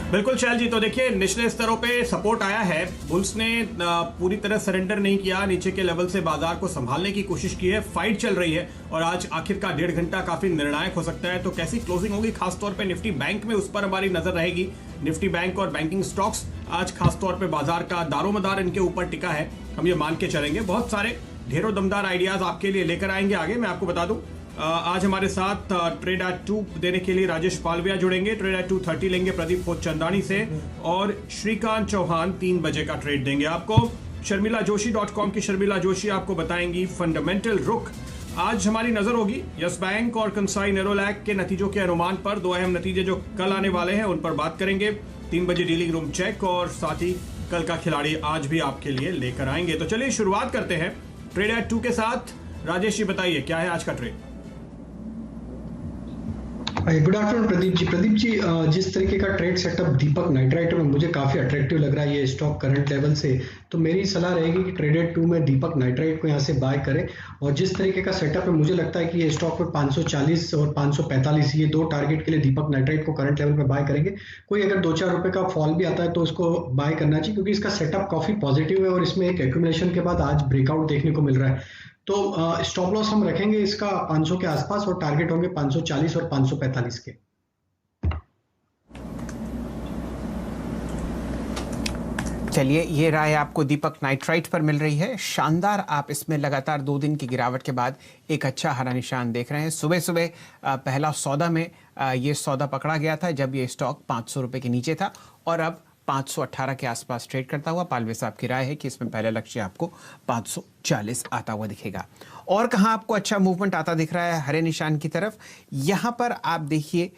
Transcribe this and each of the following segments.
बिल्कुल शैल जी, तो देखिए निचले स्तरों पे सपोर्ट आया है। बुल्स ने पूरी तरह सरेंडर नहीं किया, नीचे के लेवल से बाजार को संभालने की कोशिश की है, फाइट चल रही है और आज आखिर का 1.5 घंटा काफी निर्णायक हो सकता है। तो कैसी क्लोजिंग होगी खासतौर पे निफ्टी बैंक में, उस पर हमारी नजर रहेगी। निफ्टी बैंक और बैंकिंग स्टॉक्स आज खासतौर पे बाजार का दारोमदार इनके ऊपर टिका है, हम ये मान के चलेंगे। बहुत सारे ढेरों दमदार आइडियाज आपके लिए लेकर आएंगे आगे। मैं आपको बता दूं आज हमारे साथ ट्रेड एट 2 देने के लिए राजेश पालविया जुड़ेंगे, ट्रेड एट 2:30 लेंगे प्रदीप चंदानी से, और श्रीकांत चौहान 3 बजे का ट्रेड देंगे आपको। शर्मिला जोशी .com की शर्मिला जोशी आपको बताएंगी फंडामेंटल रुख। आज हमारी नजर होगी यस बैंक और कंसाई नेरोलैक के नतीजों के अनुमान पर। 2 अहम नतीजे जो कल आने वाले हैं उन पर बात करेंगे। 3 बजे डीलिंग रूम चेक और साथ ही कल का खिलाड़ी आज भी आपके लिए लेकर आएंगे। तो चलिए शुरुआत करते हैं ट्रेड एट 2 के साथ। राजेश जी बताइए क्या है आज का trade. Good afternoon Pradeep ji, जिस तरीके का ट्रेड सेटअप दीपक नाइट्राइट में मुझे काफी अट्रैक्टिव लग रहा है ये स्टॉक करंट लेवल से, तो मेरी सलाह रहेगी कि ट्रेडेड 2 में दीपक नाइट्राइट को यहाँ से बाय करें। और जिस तरीके का सेटअप है मुझे लगता है कि ये स्टॉक पे 540 और 545 ये 2 टारगेट के लिए दीपक नाइट्राइट को करंट लेवल पे बाय करेंगे। कोई अगर 2-4 रुपए का फॉल भी आता है तो उसको बाय करना चाहिए, क्योंकि इसका सेटअप काफी पॉजिटिव है और इसमें एक एक्यूमुलेशन के बाद आज ब्रेकआउट देखने को मिल रहा है। तो स्टॉप लॉस हम रखेंगे इसका 500 के आसपास और टारगेट होंगे 540 और 545 के। चलिए, ये राय आपको दीपक नाइट्राइट पर मिल रही है। शानदार, आप इसमें लगातार 2 दिन की गिरावट के बाद एक अच्छा हरा निशान देख रहे हैं। सुबह सुबह पहला सौदा में ये सौदा पकड़ा गया था जब ये स्टॉक 500 रुपये के नीचे था और अब 518 के आसपास ट्रेड करता हुआ। पालवे साहब की राय है कि इसमें पहला लक्ष्य आपको 540 आता हुआ दिखेगा। और कहाँ आपको अच्छा मूवमेंट आता दिख रहा है हरे निशान की तरफ? यहाँ पर आप देखिए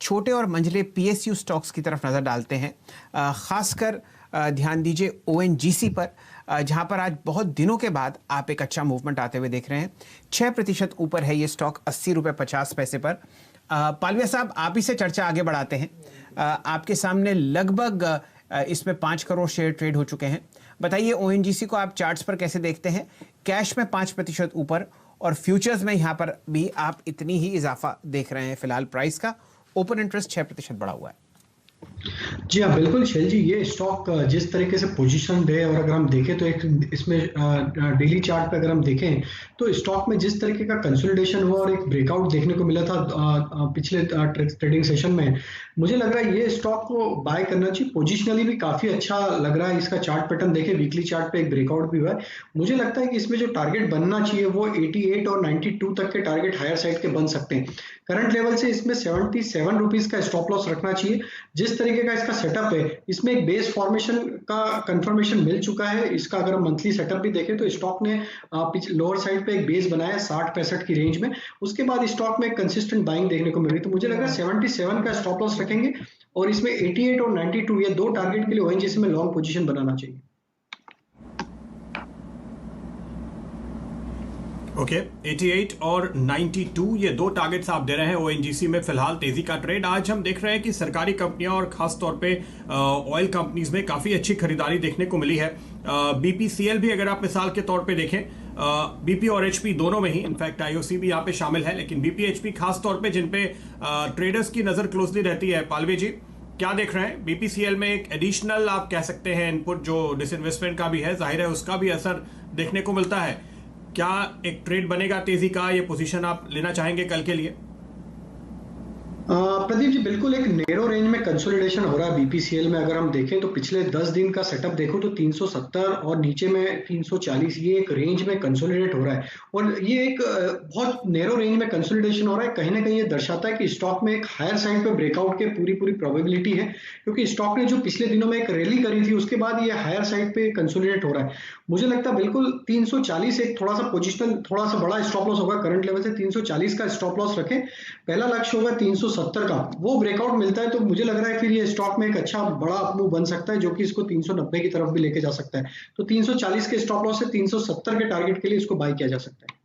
छोटे और मंझले PSU स्टॉक्स की तरफ नज़र डालते हैं। खासकर ध्यान दीजिए ONGC पर, जहां पर आज बहुत दिनों के बाद आप एक अच्छा मूवमेंट आते हुए देख रहे हैं। 6% ऊपर है ये स्टॉक 80 रुपये 50 पैसे पर। पालविया साहब, आप ही से चर्चा आगे बढ़ाते हैं। आपके सामने लगभग इसमें 5 करोड़ शेयर ट्रेड हो चुके हैं। बताइए ONGC को आप चार्ट्स पर कैसे देखते हैं? कैश में 5% ऊपर और फ्यूचर्स में यहाँ पर भी आप इतनी ही इजाफा देख रहे हैं फिलहाल प्राइस का। ओपन इंटरेस्ट 6% बढ़ा हुआ है। जी हाँ, बिल्कुल शैल जी, ये स्टॉक जिस तरीके से पोजीशन है और अगर हम देखें तो एक इसमें डेली चार्ट पे अगर हम देखें तो स्टॉक में जिस तरीके का कंसोलिडेशन हुआ और एक ब्रेकआउट देखने को मिला था पिछले ट्रेडिंग सेशन में, मुझे लग रहा है ये स्टॉक को बाय करना चाहिए। पोजिशनली भी काफी अच्छा लग रहा है। इसका चार्ट पैटर्न देखें, वीकली चार्ट पे एक ब्रेकआउट भी हुआ है। मुझे लगता है कि इसमें जो टारगेट बनना चाहिए वो 88 और 92 तक के टारगेट हायर साइड के बन सकते हैं। करंट लेवल से इसमें 77 रुपीज का स्टॉप लॉस रखना चाहिए। जिस तरीके का इसका सेटअप है, इसमें एक बेस फॉर्मेशन का कंफर्मेशन मिल चुका है। इसका अगर हम मंथली सेटअप भी देखें तो स्टॉक ने लोअर साइड पे एक बेस बनाया 60-65 की रेंज में। उसके बाद स्टॉक में कंसिस्टेंट बाइंग देखने को मिल रही है। तो मुझे लग रहा है 77 का स्टॉप लॉस रखेंगे और इसमें 88 और 92 ये 2 टारगेट के लिए ONGC में लॉन्ग पोजीशन बनाना चाहिए। ओके, 88 और 92 ये 2 टारगेट्स आप दे रहे हैं ONGC में फिलहाल तेजी का ट्रेड। आज हम देख रहे हैं कि सरकारी कंपनियां और खास तौर पे ऑयल कंपनीज में काफी अच्छी खरीदारी देखने को मिली है। BPCL भी अगर आप मिसाल के तौर पे देखें, BP और HP दोनों में ही, इनफैक्ट IOC भी यहाँ पे शामिल है, लेकिन BP HP खास तौर पे जिन पे ट्रेडर्स की नजर क्लोजली रहती है। पालवे जी क्या देख रहे हैं? BPCL में एक एडिशनल आप कह सकते हैं इनपुट जो डिसइन्वेस्टमेंट का भी है, जाहिर है उसका भी असर देखने को मिलता है। क्या एक ट्रेड बनेगा तेजी का? ये पोजीशन आप लेना चाहेंगे कल के लिए? प्रदीप जी, बिल्कुल एक नेरो रेंज में कंसोलिडेशन हो रहा है BPCL में। अगर हम देखें तो पिछले 10 दिन का सेटअप देखो तो 370 और नीचे में 340 ये एक रेंज में कंसोलिडेट हो रहा है और ये एक बहुत नेरो रेंज में कंसोलिडेशन हो रहा है। कहीं ना कहीं ये दर्शाता है कि स्टॉक में एक हायर साइड पे ब्रेकआउट के पूरी प्रोबेबिलिटी है, क्योंकि स्टॉक ने जो पिछले दिनों में एक रैली करी थी उसके बाद ये हायर साइड पे कंसोलिडेट हो रहा है। मुझे लगता है बिल्कुल 340 एक थोड़ा सा पोजिशनल थोड़ा सा बड़ा स्टॉप लॉस होगा। करंट लेवल से 340 का स्टॉप लॉस रखें। पहला लक्ष्य होगा 370 का, वो ब्रेकआउट मिलता है तो मुझे लग रहा है फिर ये स्टॉक में एक अच्छा बड़ा अपमूव बन सकता है जो कि इसको 390 की तरफ भी लेके जा सकता है। तो 340 के स्टॉप लॉस से 370 के टारगेट के लिए इसको बाय किया जा सकता है।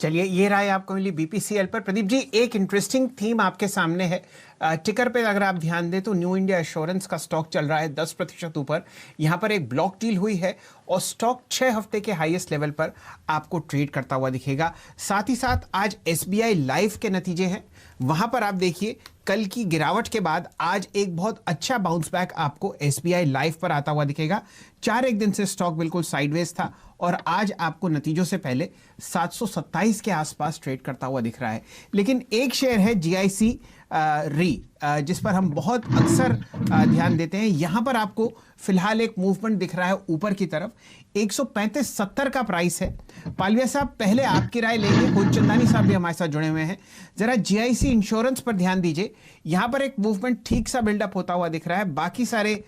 चलिए, ये राय आपको मिली BPCL पर। प्रदीप जी, एक इंटरेस्टिंग थीम आपके सामने है। टिकर पे अगर आप ध्यान दें तो न्यू इंडिया एश्योरेंस का स्टॉक चल रहा है 10% ऊपर। यहाँ पर एक ब्लॉक डील हुई है और स्टॉक 6 हफ्ते के हाईएस्ट लेवल पर आपको ट्रेड करता हुआ दिखेगा। साथ ही साथ आज SBI लाइफ के नतीजे हैं, वहां पर आप देखिए कल की गिरावट के बाद आज एक बहुत अच्छा बाउंस बैक आपको SBI लाइफ पर आता हुआ दिखेगा। एक दिन से स्टॉक बिल्कुल साइडवेज था और आज आपको नतीजों से पहले 727 के आसपास ट्रेड करता हुआ दिख रहा है। लेकिन एक शेयर है GIC री, जिस पर हम बहुत अक्सर ध्यान देते हैं। यहां पर आपको फिलहाल एक मूवमेंट दिख रहा है ऊपर की तरफ, 135.70 का प्राइस है। पालविया साहब, पहले आपकी राय लेंगे, खुदचंदानी साहब भी हमारे साथ जुड़े हुए हैं। जरा GIC इंश्योरेंस पर ध्यान दीजिए, यहां पर एक मूवमेंट ठीक सा बिल्डअप होता हुआ दिख रहा है। बाकी सारे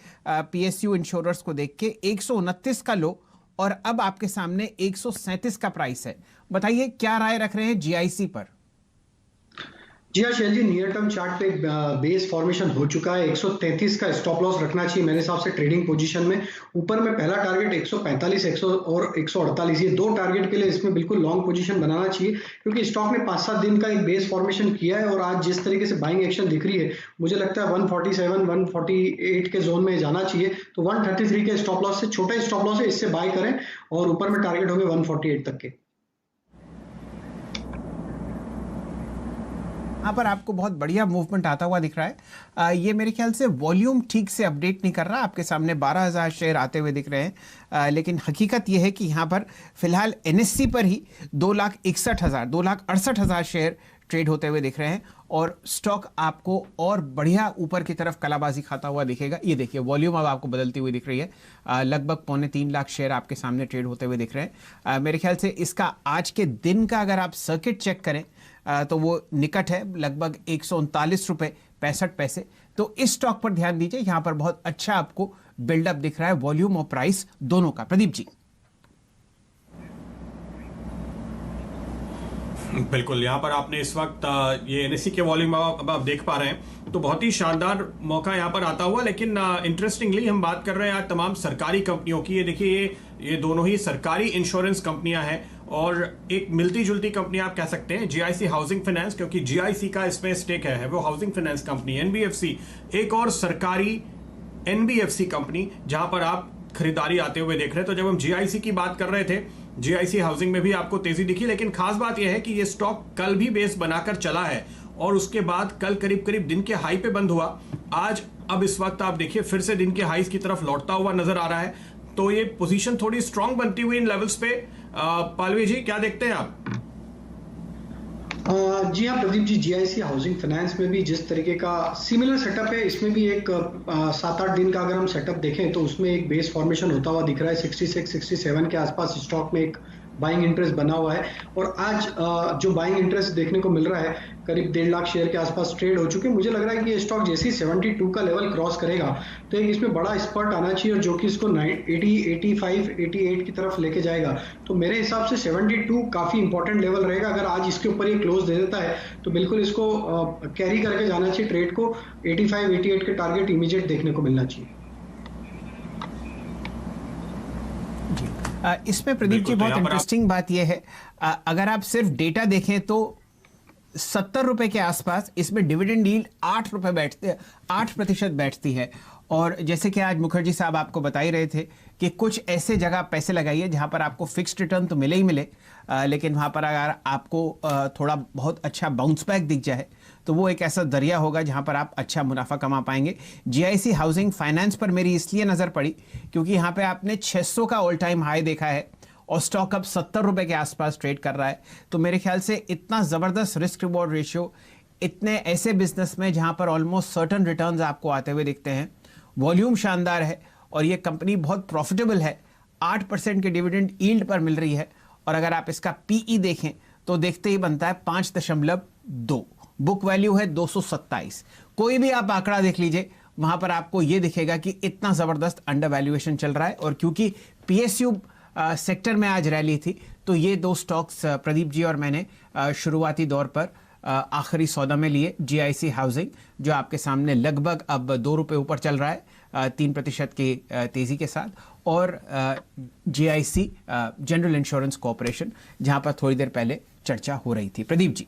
PSU इंश्योरर्स को देख के 129 का लो और अब आपके सामने 137 का प्राइस है। बताइए क्या राय रख रहे हैं GIC पर? जी हाँ शैल जी, नियर टर्म चार्ट पे बेस फॉर्मेशन हो चुका है। 133 का स्टॉप लॉस रखना चाहिए मेरे हिसाब से ट्रेडिंग पोजीशन में। ऊपर में पहला टारगेट 145 100 और 148, ये दो टारगेट के लिए इसमें बिल्कुल लॉन्ग पोजीशन बनाना चाहिए, क्योंकि स्टॉक ने 5-7 दिन का एक बेस फॉर्मेशन किया है और आज जिस तरीके से बाइंग एक्शन दिख रही है, मुझे लगता है 147 148 के जोन में जाना चाहिए। तो 133 के स्टॉप लॉस से, छोटा स्टॉप लॉस है, इससे बाय करें और ऊपर में टारगेट होंगे 148 तक के। यहाँ पर आपको बहुत बढ़िया मूवमेंट आता हुआ दिख रहा है। ये मेरे ख्याल से वॉल्यूम ठीक से अपडेट नहीं कर रहा, आपके सामने 12,000 शेयर आते हुए दिख रहे हैं। लेकिन हकीकत ये है कि यहाँ पर फिलहाल NSE पर ही 2,68,000 शेयर ट्रेड होते हुए दिख रहे हैं और स्टॉक आपको और बढ़िया ऊपर की तरफ कलाबाजी खाता हुआ दिखेगा। ये देखिए वॉल्यूम अब आपको बदलती हुई दिख रही है, लगभग 2.25 लाख शेयर आपके सामने ट्रेड होते हुए दिख रहे हैं। मेरे ख्याल से इसका आज के दिन का अगर आप सर्किट चेक करें तो वो निकट है, लगभग 139 रुपये 65 पैसे। तो इस स्टॉक पर ध्यान दीजिए, यहां पर बहुत अच्छा आपको बिल्डअप दिख रहा है वॉल्यूम और प्राइस दोनों का। प्रदीप जी। बिल्कुल, यहाँ पर आपने इस वक्त ये NSE के वॉल्यूम अब आप देख पा रहे हैं, तो बहुत ही शानदार मौका यहाँ पर आता हुआ। लेकिन इंटरेस्टिंगली हम बात कर रहे हैं आज तमाम सरकारी कंपनियों की। ये देखिए, ये दोनों ही सरकारी इंश्योरेंस कंपनियां हैं और एक मिलती जुलती कंपनी आप कह सकते हैं GIC हाउसिंग फाइनेंस, क्योंकि GIC का इसमें स्टेक है वो हाउसिंग फाइनेंस कंपनी। NBFC एक और सरकारी NBFC कंपनी जहां पर आप खरीदारी आते हुए देख रहे हैं। तो जब हम GIC की बात कर रहे थे, GIC हाउसिंग में भी आपको तेजी दिखी, लेकिन खास बात यह है कि ये स्टॉक कल भी बेस बनाकर चला है और उसके बाद कल करीब करीब दिन के हाई पे बंद हुआ। आज अब इस वक्त आप देखिए फिर से दिन के हाईज की तरफ लौटता हुआ नजर आ रहा है, तो ये पोजीशन थोड़ी स्ट्रांग बनती हुई इन लेवल्स पे। पालवी जी, क्या देखते हैं आप? जी हाँ Pradeep ji, GIC housing finance में भी जिस तरीके का सिमिलर सेटअप है, इसमें भी एक 7-8 दिन का अगर हम सेटअप देखें तो उसमें एक बेस फॉर्मेशन होता हुआ दिख रहा है। 66-67 के आसपास स्टॉक में एक बाइंग इंटरेस्ट बना हुआ है और आज जो बाइंग इंटरेस्ट देखने को मिल रहा है करीब 1.5 लाख शेयर के आसपास ट्रेड हो चुके हैं। मुझे लग रहा है कि ये स्टॉक जैसे ही 72 का लेवल क्रॉस करेगा तो एक इसमें बड़ा स्पर्ट आना चाहिए और जो कि इसको 80, 85, 88 की तरफ लेके जाएगा। तो मेरे हिसाब से 72 काफी इंपॉर्टेंट लेवल रहेगा। अगर आज इसके ऊपर ये क्लोज दे देता है तो बिल्कुल इसको कैरी करके जाना चाहिए ट्रेड को। 85, 88 के टारगेट इमीडिएट देखने को मिलना चाहिए। इसमें प्रदीप जी बहुत इंटरेस्टिंग बात यह है, अगर आप सिर्फ डेटा देखें तो 70 रुपए के आसपास इसमें डिविडेंड यील्ड 8% बैठती है। और जैसे कि आज मुखर्जी साहब आपको बता ही रहे थे कि कुछ ऐसे जगह पैसे लगाइए जहां पर आपको फिक्स्ड रिटर्न तो मिले ही मिले, लेकिन वहां पर अगर आपको थोड़ा बहुत अच्छा बाउंस बैक दिख जाए तो वो एक ऐसा दरिया होगा जहां पर आप अच्छा मुनाफा कमा पाएंगे। GIC हाउसिंग फाइनेंस पर मेरी इसलिए नज़र पड़ी क्योंकि यहाँ पे आपने 600 का ऑल टाइम हाई देखा है और स्टॉक अब 70 रुपए के आसपास ट्रेड कर रहा है। तो मेरे ख्याल से इतना ज़बरदस्त रिस्क रिवॉर्ड रेशियो इतने ऐसे बिजनेस में जहाँ पर ऑलमोस्ट सर्टन रिटर्न्स आपको आते हुए दिखते हैं, वॉल्यूम शानदार है और ये कंपनी बहुत प्रॉफिटेबल है, 8% के डिविडेंड यील्ड पर मिल रही है और अगर आप इसका PE देखें तो देखते ही बनता है 5.2, बुक वैल्यू है 227। कोई भी आप आंकड़ा देख लीजिए वहां पर आपको ये दिखेगा कि इतना ज़बरदस्त अंडर वैल्यूएशन चल रहा है। और क्योंकि PSU सेक्टर में आज रैली थी तो ये दो स्टॉक्स प्रदीप जी और मैंने शुरुआती दौर पर आखिरी सौदा में लिए। GIC हाउसिंग जो आपके सामने लगभग अब 2 रुपये ऊपर चल रहा है 3% की तेज़ी के साथ, और GIC जनरल इंश्योरेंस कॉरपोरेशन जहां पर थोड़ी देर पहले चर्चा हो रही थी। प्रदीप जी।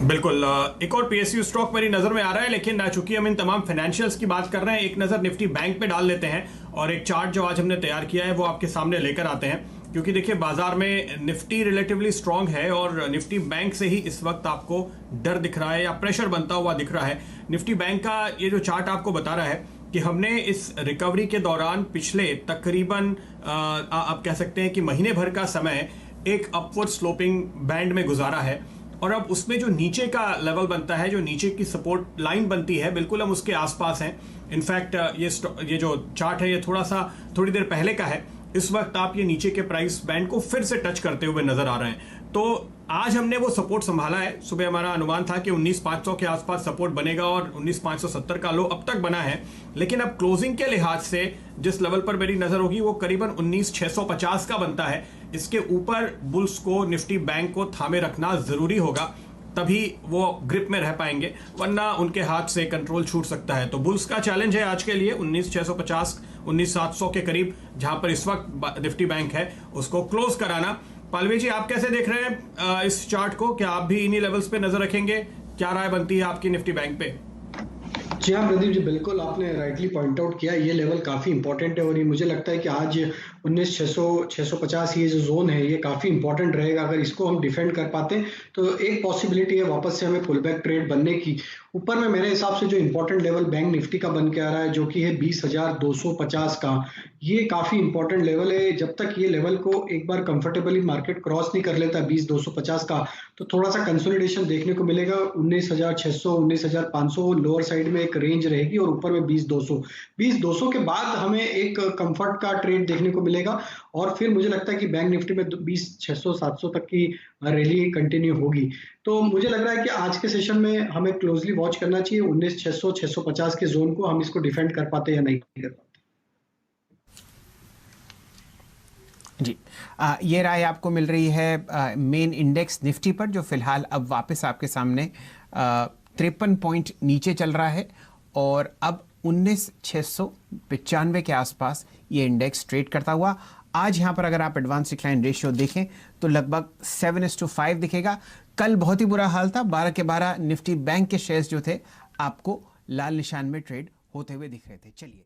बिल्कुल। एक और पीएसयू स्टॉक मेरी नजर में आ रहा है, लेकिन चूंकि हम इन तमाम फाइनेंशियल्स की बात कर रहे हैं, एक नजर निफ्टी बैंक पे डाल लेते हैं और एक चार्ट जो आज हमने तैयार किया है वो आपके सामने लेकर आते हैं। क्योंकि देखिए बाजार में निफ्टी रिलेटिवली स्ट्रांग है और निफ्टी बैंक से ही इस वक्त आपको डर दिख रहा है या प्रेशर बनता हुआ दिख रहा है। निफ्टी बैंक का ये जो चार्ट आपको बता रहा है कि हमने इस रिकवरी के दौरान पिछले तकरीबन आप कह सकते हैं कि महीने भर का समय एक अपवर्ड स्लोपिंग बैंड में गुजारा है और अब उसमें जो नीचे का लेवल बनता है, जो नीचे की सपोर्ट लाइन बनती है, बिल्कुल हम उसके आसपास हैं। इनफैक्ट ये जो चार्ट है ये थोड़ी देर पहले का है। इस वक्त आप ये नीचे के प्राइस बैंड को फिर से टच करते हुए नजर आ रहे हैं। तो आज हमने वो सपोर्ट संभाला है। सुबह हमारा अनुमान था कि 19,500 के आसपास सपोर्ट बनेगा और 19,570 का लो अब तक बना है, लेकिन अब क्लोजिंग के लिहाज से जिस लेवल पर मेरी नजर होगी वो करीबन 19,650 का बनता है। इसके ऊपर बुल्स को, निफ्टी बैंक को थामे रखना जरूरी होगा, तभी वो ग्रिप में रह पाएंगे, वरना उनके हाथ से कंट्रोल छूट सकता है। तो बुल्स का चैलेंज है आज के लिए 19,650 19,700 के करीब, जहां पर इस वक्त निफ्टी बैंक है, उसको क्लोज कराना। पालवी जी, आप कैसे देख रहे हैं इस चार्ट को? क्या आप भी इन्हीं लेवल्स पे नजर रखेंगे? क्या राय बनती है आपकी निफ्टी बैंक पे? जी हाँ प्रदीप जी, बिल्कुल आपने राइटली पॉइंट आउट किया। ये लेवल काफी इंपॉर्टेंट है और ये मुझे लगता है कि आज 19,650 ये जो जोन है ये काफी इंपॉर्टेंट रहेगा। अगर इसको हम डिफेंड कर पाते हैं तो एक पॉसिबिलिटी है वापस से हमें पुल बैक ट्रेड बनने की। ऊपर में मेरे हिसाब से जो इंपॉर्टेंट लेवल बैंक निफ्टी का बन के आ रहा है, जो कि है 20,250 का, ये काफी इंपॉर्टेंट लेवल है। जब तक ये लेवल को एक बार कंफर्टेबली मार्केट क्रॉस नहीं कर लेता 20,250 का, तो थोड़ा सा कंसोलिडेशन देखने को मिलेगा। 19,600 19,500 लोअर साइड में एक रेंज रहेगी और ऊपर में 20,200 के बाद हमें एक कंफर्ट का ट्रेड देखने को मिलेगा और फिर मुझे लगता है कि बैंक निफ्टी में 20,600 700 तक की रैली कंटिन्यू होगी। तो मुझे लग रहा है कि आज के सेशन में हमें क्लोजली वॉच करना चाहिए 19,600 650 के जोन को, हम इसको डिफेंड कर पाते या नहीं कर पाते। जी, ये राय आपको मिल रही है मेन इंडेक्स निफ्टी पर, जो फिलहाल अब वापस आपके सामने 53 पॉइंट नीचे चल रहा है और अब 19,695 के आसपास ये इंडेक्स ट्रेड करता हुआ। आज यहाँ पर अगर आप एडवांस डिक्लाइन रेशियो देखें तो लगभग 7:5 दिखेगा। कल बहुत ही बुरा हाल था, 12 के 12 निफ्टी बैंक के शेयर्स जो थे आपको लाल निशान में ट्रेड होते हुए दिख रहे थे। चलिए।